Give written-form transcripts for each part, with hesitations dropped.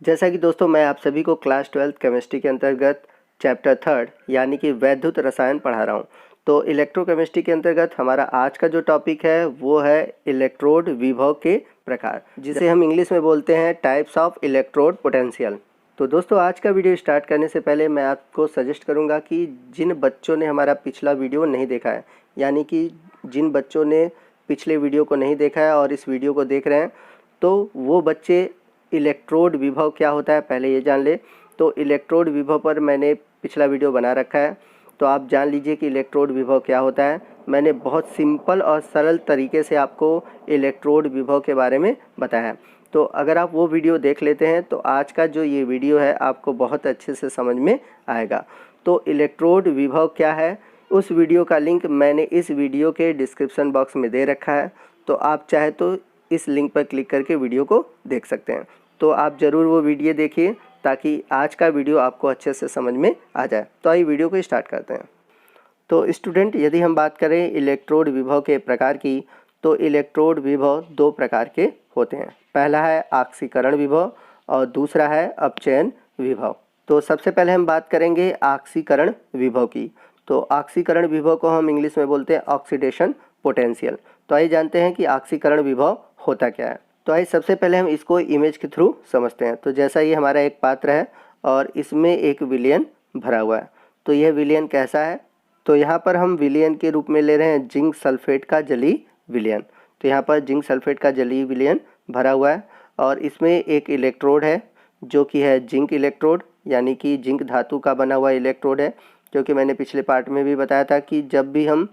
जैसा कि दोस्तों मैं आप सभी को क्लास 12th केमिस्ट्री के अंतर्गत चैप्टर 3 यानी कि वैद्युत रसायन पढ़ा रहा हूँ। तो इलेक्ट्रोकेमिस्ट्री के अंतर्गत हमारा आज का जो टॉपिक है वो है इलेक्ट्रोड विभव के प्रकार, जिसे हम इंग्लिश में बोलते हैं टाइप्स ऑफ इलेक्ट्रोड पोटेंशियल। तो दोस्तों आज का वीडियो स्टार्ट करने से पहले मैं आपको सजेस्ट करूँगा कि जिन बच्चों ने हमारा पिछला वीडियो नहीं देखा है, यानी कि जिन बच्चों ने पिछले वीडियो को नहीं देखा है और इस वीडियो को देख रहे हैं, तो वो बच्चे इलेक्ट्रोड विभव क्या होता है पहले ये जान ले। तो इलेक्ट्रोड विभव पर मैंने पिछला वीडियो बना रखा है, तो आप जान लीजिए कि इलेक्ट्रोड विभव क्या होता है। मैंने बहुत सिंपल और सरल तरीके से आपको इलेक्ट्रोड विभव के बारे में बताया है। तो अगर आप वो वीडियो देख लेते हैं तो आज का जो ये वीडियो है आपको बहुत अच्छे से समझ में आएगा। तो इलेक्ट्रोड विभव क्या है, उस वीडियो का लिंक मैंने इस वीडियो के डिस्क्रिप्शन बॉक्स में दे रखा है, तो आप चाहे तो इस लिंक पर क्लिक करके वीडियो को देख सकते हैं। तो आप ज़रूर वो वीडियो देखिए ताकि आज का वीडियो आपको अच्छे से समझ में आ जाए। तो आइए वीडियो को स्टार्ट करते हैं। तो स्टूडेंट, यदि हम बात करें इलेक्ट्रोड विभव के प्रकार की, तो इलेक्ट्रोड विभव दो प्रकार के होते हैं। पहला है आक्सीकरण विभव और दूसरा है अपचयन विभव। तो सबसे पहले हम बात करेंगे आक्सीकरण विभव की। तो आक्सीकरण विभव को हम इंग्लिश में बोलते हैं ऑक्सीडेशन पोटेंशियल। तो आइए जानते हैं कि आक्सीकरण विभव होता क्या है। तो आइए सबसे पहले हम इसको इमेज के थ्रू समझते हैं। तो जैसा ये हमारा एक पात्र है और इसमें एक विलयन भरा हुआ है। तो यह विलयन कैसा है, तो यहाँ पर हम विलयन के रूप में ले रहे हैं जिंक सल्फेट का जलीय विलयन। तो यहाँ पर जिंक सल्फेट का जलीय विलयन भरा हुआ है और इसमें एक इलेक्ट्रोड है जो कि है जिंक इलेक्ट्रोड, यानी कि जिंक धातु का बना हुआ इलेक्ट्रोड है। क्योंकि मैंने पिछले पार्ट में भी बताया था कि जब भी हम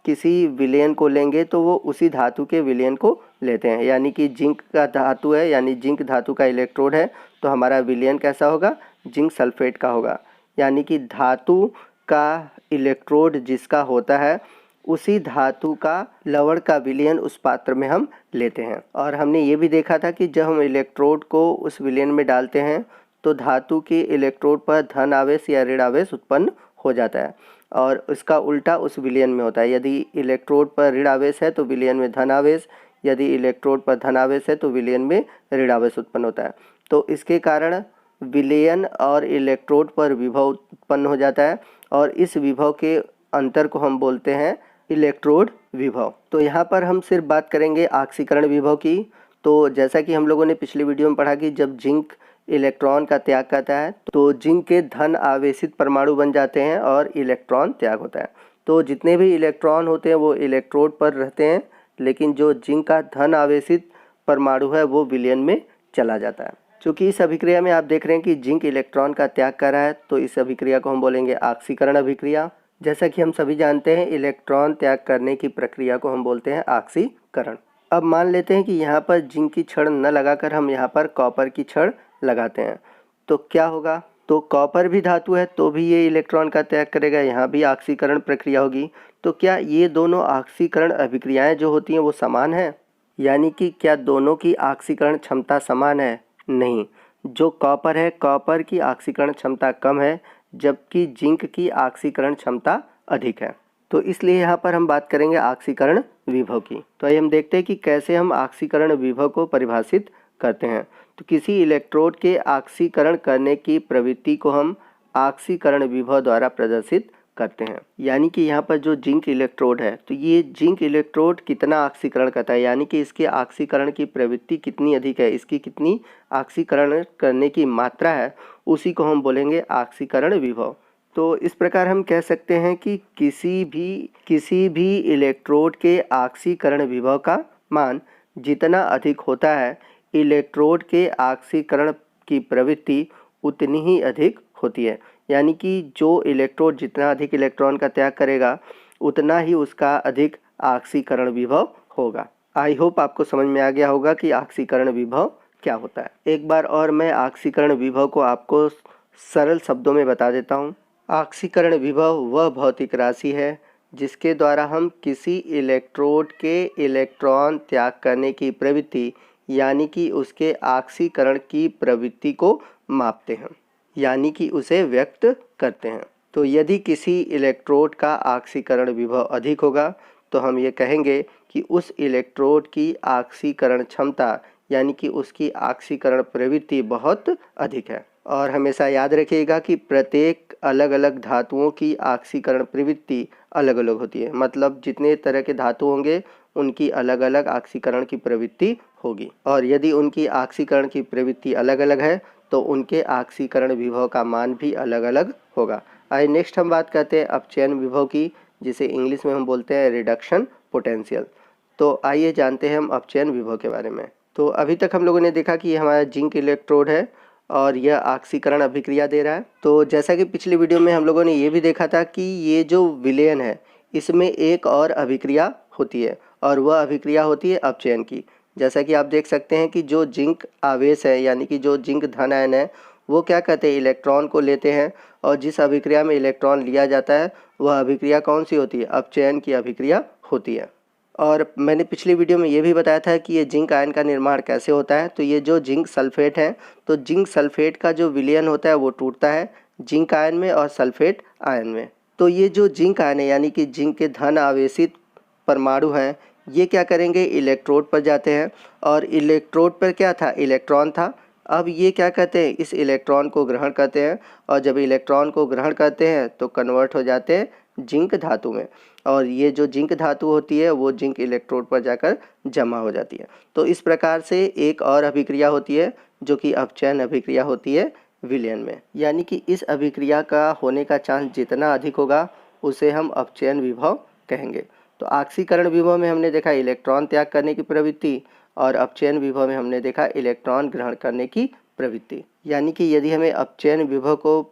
किसी विलयन को लेंगे तो वो उसी धातु के विलयन को लेते हैं, यानी कि जिंक का धातु है यानी जिंक धातु का इलेक्ट्रोड है, तो हमारा विलयन कैसा होगा, जिंक सल्फेट का होगा। यानी कि धातु का इलेक्ट्रोड जिसका होता है उसी धातु का लवण का विलयन उस पात्र में हम लेते हैं। और हमने ये भी देखा था कि जब हम इलेक्ट्रोड को उस विलयन में डालते हैं तो धातु के इलेक्ट्रोड पर धन आवेश या ऋण आवेश उत्पन्न हो जाता है और इसका उल्टा उस विलयन में होता है। यदि इलेक्ट्रोड पर ऋण आवेश है तो विलयन में धन आवेश, यदि इलेक्ट्रोड पर धन आवेश है तो विलयन में ऋण आवेश उत्पन्न होता है। तो इसके कारण विलयन और इलेक्ट्रोड पर विभव उत्पन्न हो जाता है और इस विभव के अंतर को हम बोलते हैं इलेक्ट्रोड विभव। तो यहाँ पर हम सिर्फ बात करेंगे आक्सीकरण विभव की। तो जैसा कि हम लोगों ने पिछली वीडियो में पढ़ा कि जब जिंक इलेक्ट्रॉन का त्याग करता है तो जिंक के धन आवेशित परमाणु बन जाते हैं और इलेक्ट्रॉन त्याग होता है। तो जितने भी इलेक्ट्रॉन होते हैं वो इलेक्ट्रोड पर रहते हैं, लेकिन जो जिंक का धन आवेशित परमाणु है वो विलयन में चला जाता है। चूँकि इस अभिक्रिया में आप देख रहे हैं कि जिंक इलेक्ट्रॉन का त्याग कर रहा है, तो इस अभिक्रिया को हम बोलेंगे आक्सीकरण अभिक्रिया। जैसा कि हम सभी जानते हैं इलेक्ट्रॉन त्याग करने की प्रक्रिया को हम बोलते हैं आक्सीकरण। अब मान लेते हैं कि यहाँ पर जिंक की छड़ न लगाकर हम यहाँ पर कॉपर की छड़ लगाते हैं, तो क्या होगा, तो कॉपर भी धातु है तो भी ये इलेक्ट्रॉन का त्याग करेगा, यहाँ भी आक्सीकरण प्रक्रिया होगी। तो क्या ये दोनों आक्सीकरण अभिक्रियाएं जो होती हैं वो समान है, यानी कि क्या दोनों की आक्सीकरण क्षमता समान है? नहीं, जो कॉपर है कॉपर की आक्सीकरण क्षमता कम है जबकि जिंक की आक्सीकरण क्षमता अधिक है। तो इसलिए यहाँ पर हम बात करेंगे आक्सीकरण विभव की। तो आइए हम देखते हैं कि कैसे हम आक्सीकरण विभव को परिभाषित करते हैं। तो किसी इलेक्ट्रोड के आक्सीकरण करने की प्रवृत्ति को हम आक्सीकरण विभव द्वारा प्रदर्शित करते हैं। यानी कि यहाँ पर जो जिंक इलेक्ट्रोड है तो ये जिंक इलेक्ट्रोड कितना आक्सीकरण करता है, यानी कि इसके आक्सीकरण की प्रवृत्ति कितनी अधिक है, इसकी कितनी आक्सीकरण करने की मात्रा है, उसी को हम बोलेंगे आक्सीकरण विभव। तो इस प्रकार हम कह सकते हैं कि किसी भी इलेक्ट्रोड के आक्सीकरण विभव का मान जितना अधिक होता है इलेक्ट्रोड के आक्सीकरण की प्रवृत्ति उतनी ही अधिक होती है। यानी कि जो इलेक्ट्रोड जितना अधिक इलेक्ट्रॉन का त्याग करेगा उतना ही उसका अधिक आक्सीकरण विभव होगा। आई होप आपको समझ में आ गया होगा कि आक्सीकरण विभव क्या होता है। एक बार और मैं आक्सीकरण विभव को आपको सरल शब्दों में बता देता हूँ। आक्सीकरण विभव वह भौतिक राशि है जिसके द्वारा हम किसी इलेक्ट्रोड के इलेक्ट्रॉन त्याग करने की प्रवृत्ति यानी कि उसके आक्सीकरण की प्रवृत्ति को मापते हैं, यानी कि उसे व्यक्त करते हैं। तो यदि किसी इलेक्ट्रोड का आक्सीकरण विभव अधिक होगा तो हम ये कहेंगे कि उस इलेक्ट्रोड की आक्सीकरण क्षमता यानी कि उसकी आक्सीकरण प्रवृत्ति बहुत अधिक है। और हमेशा याद रखिएगा कि प्रत्येक अलग अलग धातुओं की आक्सीकरण प्रवृत्ति अलग अलग होती है, मतलब जितने तरह के धातु होंगे उनकी अलग अलग आक्सीकरण की प्रवृत्ति होगी। और यदि उनकी आक्सीकरण की प्रवृत्ति अलग अलग है तो उनके आक्सीकरण विभव का मान भी अलग अलग होगा। आइए नेक्स्ट हम बात करते हैं अपचयन विभव की, जिसे इंग्लिश में हम बोलते हैं रिडक्शन पोटेंशियल। तो आइए जानते हैं हम अपचयन विभव के बारे में। तो अभी तक हम लोगों ने देखा कि हमारा जिंक इलेक्ट्रोड है और यह आक्सीकरण अभिक्रिया दे रहा है। तो जैसा कि पिछले वीडियो में हम लोगों ने ये भी देखा था कि ये जो विलयन है इसमें एक और अभिक्रिया होती है और वह अभिक्रिया होती है अपचयन की। जैसा कि आप देख सकते हैं कि जो जिंक आवेश है यानी कि जो जिंक धन आयन है वो क्या कहते हैं, इलेक्ट्रॉन को लेते हैं, और जिस अभिक्रिया में इलेक्ट्रॉन लिया जाता है वह अभिक्रिया कौन सी होती है, अपचयन की अभिक्रिया होती है। और मैंने पिछली वीडियो में ये भी बताया था कि ये जिंक आयन का निर्माण कैसे होता है। तो ये जो जिंक सल्फेट है, तो जिंक सल्फेट का जो विलयन होता है वो टूटता है जिंक आयन में और सल्फेट आयन में। तो ये जो जिंक आयन है यानी कि जिंक के धन आवेशित परमाणु हैं, ये क्या करेंगे, इलेक्ट्रोड पर जाते हैं और इलेक्ट्रोड पर क्या था, इलेक्ट्रॉन था। अब ये क्या कहते हैं, इस इलेक्ट्रॉन को ग्रहण करते हैं और जब इलेक्ट्रॉन को ग्रहण करते हैं तो कन्वर्ट हो जाते हैं जिंक धातु में, और ये जो जिंक धातु होती है वो जिंक इलेक्ट्रोड पर जाकर जमा हो जाती है। तो इस प्रकार से एक और अभिक्रिया होती है जो कि अपचयन अभिक्रिया होती है विलयन में, यानी कि इस अभिक्रिया का होने का चांस जितना अधिक होगा उसे हम अपचयन विभव कहेंगे। तो आक्सीकरण विभव में हमने देखा इलेक्ट्रॉन त्याग करने की प्रवृत्ति और अपचयन विभव में हमने देखा इलेक्ट्रॉन ग्रहण करने की प्रवृत्ति। यानी कि यदि हमें अपचयन विभव को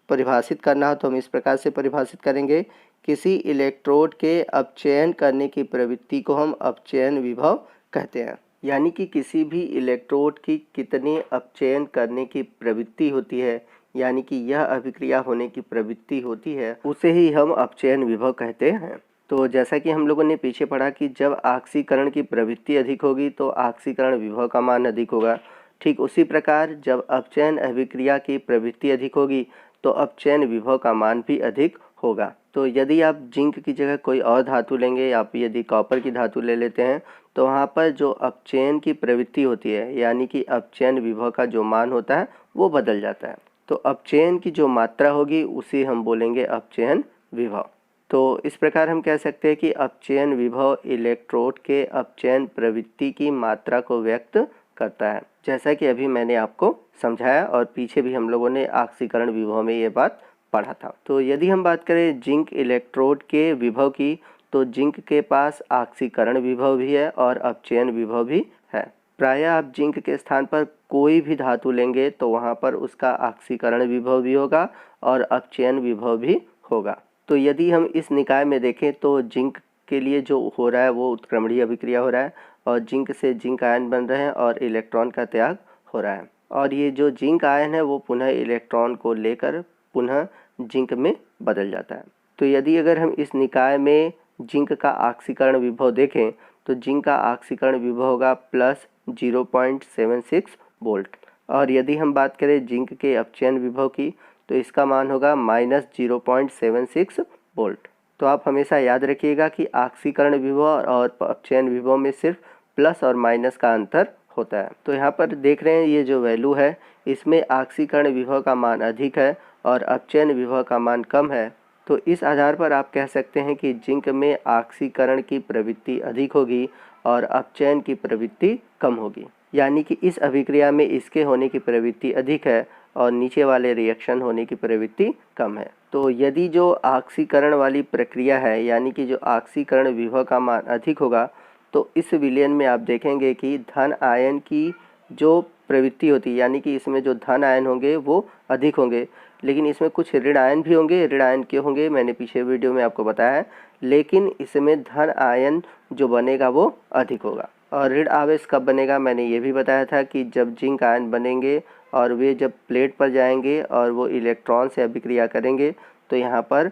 परिभाषित करना हो तो हम इस प्रकार से परिभाषित करेंगे, किसी इलेक्ट्रोड के अपचयन करने की प्रवृत्ति को हम अपचयन विभव कहते हैं। यानी कि किसी भी इलेक्ट्रोड की कितनी अपचयन करने की प्रवृत्ति होती है, यानी कि यह अभिक्रिया होने की प्रवृत्ति होती है, उसे ही हम अपचयन विभव कहते हैं। तो जैसा कि हम लोगों ने पीछे पढ़ा कि जब आक्सीकरण की प्रवृत्ति अधिक होगी तो आक्सीकरण विभव का मान अधिक होगा। ठीक उसी प्रकार जब अपचयन अभिक्रिया की प्रवृत्ति अधिक होगी तो अपचयन विभव का मान भी अधिक होगा। तो यदि आप जिंक की जगह कोई और धातु लेंगे, आप यदि कॉपर की धातु ले लेते हैं तो वहाँ पर जो अपचयन की प्रवृत्ति होती है यानी कि अपचयन विभव का जो मान होता है वो बदल जाता है। तो अपचयन की जो मात्रा होगी उसे हम बोलेंगे अपचयन विभव। तो इस प्रकार हम कह सकते हैं कि अपचयन विभव इलेक्ट्रोड के अपचयन प्रवृत्ति की मात्रा को व्यक्त करता है, जैसा कि अभी मैंने आपको समझाया और पीछे भी हम लोगों ने आक्सीकरण विभव में ये बात पढ़ा था। तो यदि हम बात करें जिंक इलेक्ट्रोड के विभव की, तो जिंक के पास आक्सीकरण विभव भी है और अपचयन विभव भी है। प्रायः आप जिंक के स्थान पर कोई भी धातु लेंगे तो वहाँ पर उसका आक्सीकरण विभव भी होगा और अपचयन विभव भी होगा। तो यदि हम इस निकाय में देखें तो जिंक के लिए जो हो रहा है वो उत्क्रमणीय अभिक्रिया हो रहा है और जिंक से जिंक आयन बन रहे हैं और इलेक्ट्रॉन का त्याग हो रहा है, और ये जो जिंक आयन है वो पुनः इलेक्ट्रॉन को लेकर पुनः जिंक में बदल जाता है। तो यदि अगर हम इस निकाय में जिंक का आक्सीकरण विभव देखें तो जिंक का आक्सीकरण विभव होगा +0.76 वोल्ट, और यदि हम बात करें जिंक के अपचयन विभव की तो इसका मान होगा -0.76 वोल्ट। तो आप हमेशा याद रखिएगा कि आक्सीकरण विभव और अपचयन विभव में सिर्फ प्लस और माइनस का अंतर होता है। तो यहाँ पर देख रहे हैं ये जो वैल्यू है इसमें आक्सीकरण विभव का मान अधिक है और अपचयन विभव का मान कम है। तो इस आधार पर आप कह सकते हैं कि जिंक में आक्सीकरण की प्रवृत्ति अधिक होगी और अपचयन की प्रवृत्ति कम होगी, यानी कि इस अभिक्रिया में इसके होने की प्रवृत्ति अधिक है और नीचे वाले रिएक्शन होने की प्रवृत्ति कम है। तो यदि जो आक्सीकरण वाली प्रक्रिया है यानी कि जो आक्सीकरण विभव का मान अधिक होगा तो इस विलयन में आप देखेंगे कि धन आयन की जो प्रवृत्ति होती है यानी कि इसमें जो धन आयन होंगे वो अधिक होंगे, लेकिन इसमें कुछ ऋण आयन भी होंगे। ऋण आयन क्यों होंगे मैंने पीछे वीडियो में आपको बताया है, लेकिन इसमें धन आयन जो बनेगा वो अधिक होगा। और ऋण आवेश कब बनेगा मैंने ये भी बताया था कि जब जिंक आयन बनेंगे और वे जब प्लेट पर जाएंगे और वो इलेक्ट्रॉन से अभिक्रिया करेंगे तो यहाँ पर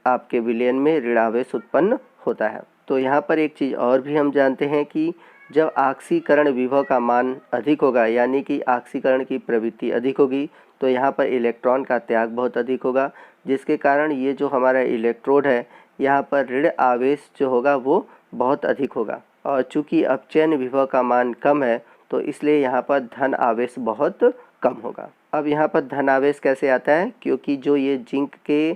आपके विलयन में ऋण आवेश उत्पन्न होता है। तो यहाँ पर एक चीज़ और भी हम जानते हैं कि जब आक्सीकरण विभव का मान अधिक होगा यानी कि आक्सीकरण की प्रवृत्ति अधिक होगी तो यहाँ पर इलेक्ट्रॉन का त्याग बहुत अधिक होगा, जिसके कारण ये जो हमारा इलेक्ट्रोड है यहाँ पर ऋण आवेश जो होगा वो बहुत अधिक होगा। और चूँकि अपचयन विभव का मान कम है तो इसलिए यहाँ पर धन आवेश बहुत कम होगा। अब यहाँ पर धन आवेश कैसे आता है, क्योंकि जो ये जिंक के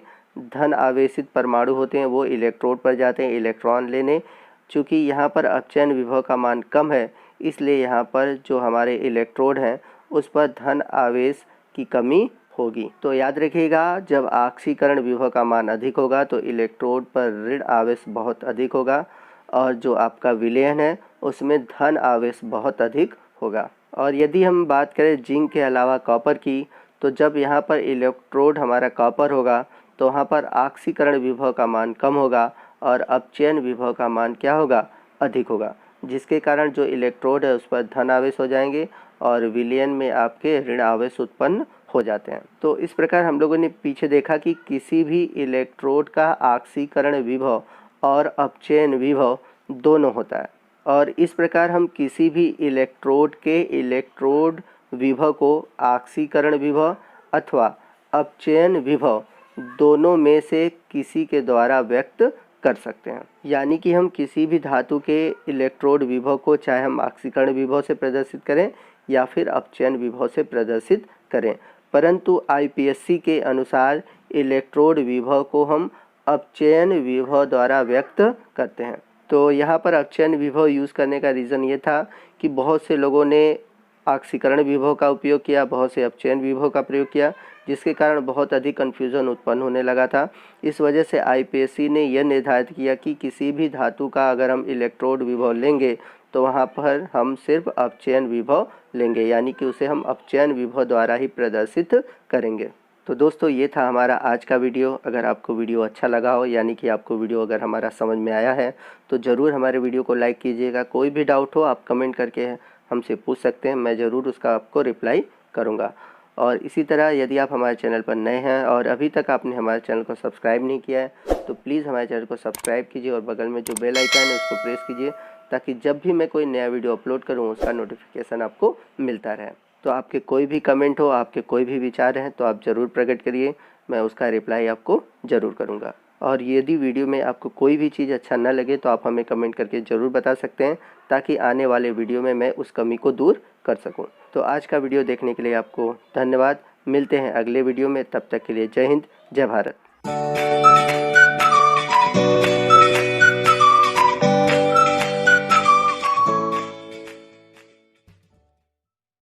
धन आवेशित परमाणु होते हैं वो इलेक्ट्रोड पर जाते हैं इलेक्ट्रॉन लेने। चूँकि यहाँ पर अपचयन विभव का मान कम है, इसलिए यहाँ पर जो हमारे इलेक्ट्रोड हैं उस पर धन आवेश की कमी होगी। तो याद रखिएगा, जब ऑक्सीकरण विभव का मान अधिक होगा तो इलेक्ट्रोड पर ऋण आवेश बहुत अधिक होगा, और जो आपका विलयन है उसमें धन आवेश बहुत अधिक होगा। और यदि हम बात करें जिंक के अलावा कॉपर की, तो जब यहाँ पर इलेक्ट्रोड हमारा कॉपर होगा तो वहाँ पर ऑक्सीकरण विभव का मान कम होगा और अपचयन विभव का मान क्या होगा, अधिक होगा, जिसके कारण जो इलेक्ट्रोड है उस पर धन आवेश हो जाएंगे और विलयन में आपके ऋण आवेश उत्पन्न हो जाते हैं। तो इस प्रकार हम लोगों ने पीछे देखा कि किसी भी इलेक्ट्रोड का ऑक्सीकरण विभव और अपचयन विभव दोनों होता है, और इस प्रकार हम किसी भी इलेक्ट्रोड के इलेक्ट्रोड विभव को ऑक्सीकरण विभव अथवा अपचयन विभव दोनों में से किसी के द्वारा व्यक्त कर सकते हैं। यानी कि हम किसी भी धातु के इलेक्ट्रोड विभव को चाहे हम ऑक्सीकरण विभव से प्रदर्शित करें या फिर अपचयन विभव से प्रदर्शित करें, परंतु आईपीएससी के अनुसार इलेक्ट्रोड विभव को हम अपचयन विभव द्वारा व्यक्त करते हैं। तो यहाँ पर अपचयन विभव यूज़ करने का रीज़न ये था कि बहुत से लोगों ने ऑक्सीकरण विभव का उपयोग किया, बहुत से अपचयन विभव का प्रयोग किया, जिसके कारण बहुत अधिक कन्फ्यूज़न उत्पन्न होने लगा था। इस वजह से आईपीएससी ने यह निर्धारित किया कि किसी भी धातु का अगर हम इलेक्ट्रोड विभव लेंगे तो वहाँ पर हम सिर्फ अपचयन विभव लेंगे, यानी कि उसे हम अपचयन विभव द्वारा ही प्रदर्शित करेंगे। तो दोस्तों, ये था हमारा आज का वीडियो। अगर आपको वीडियो अच्छा लगा हो, यानी कि आपको वीडियो अगर हमारा समझ में आया है, तो ज़रूर हमारे वीडियो को लाइक कीजिएगा। कोई भी डाउट हो आप कमेंट करके हमसे पूछ सकते हैं, मैं ज़रूर उसका आपको रिप्लाई करूँगा। और इसी तरह यदि आप हमारे चैनल पर नए हैं और अभी तक आपने हमारे चैनल को सब्सक्राइब नहीं किया है, तो प्लीज़ हमारे चैनल को सब्सक्राइब कीजिए और बगल में जो बेल आइकन है उसको प्रेस कीजिए, ताकि जब भी मैं कोई नया वीडियो अपलोड करूँ उसका नोटिफिकेशन आपको मिलता रहे। तो आपके कोई भी कमेंट हो, आपके कोई भी विचार हैं, तो आप ज़रूर प्रकट करिए, मैं उसका रिप्लाई आपको ज़रूर करूँगा। और यदि वीडियो में आपको कोई भी चीज़ अच्छा न लगे तो आप हमें कमेंट करके ज़रूर बता सकते हैं, ताकि आने वाले वीडियो में मैं उस कमी को दूर कर सकूं। तो आज का वीडियो देखने के लिए आपको धन्यवाद। मिलते हैं अगले वीडियो में, तब तक के लिए जय हिंद, जय भारत।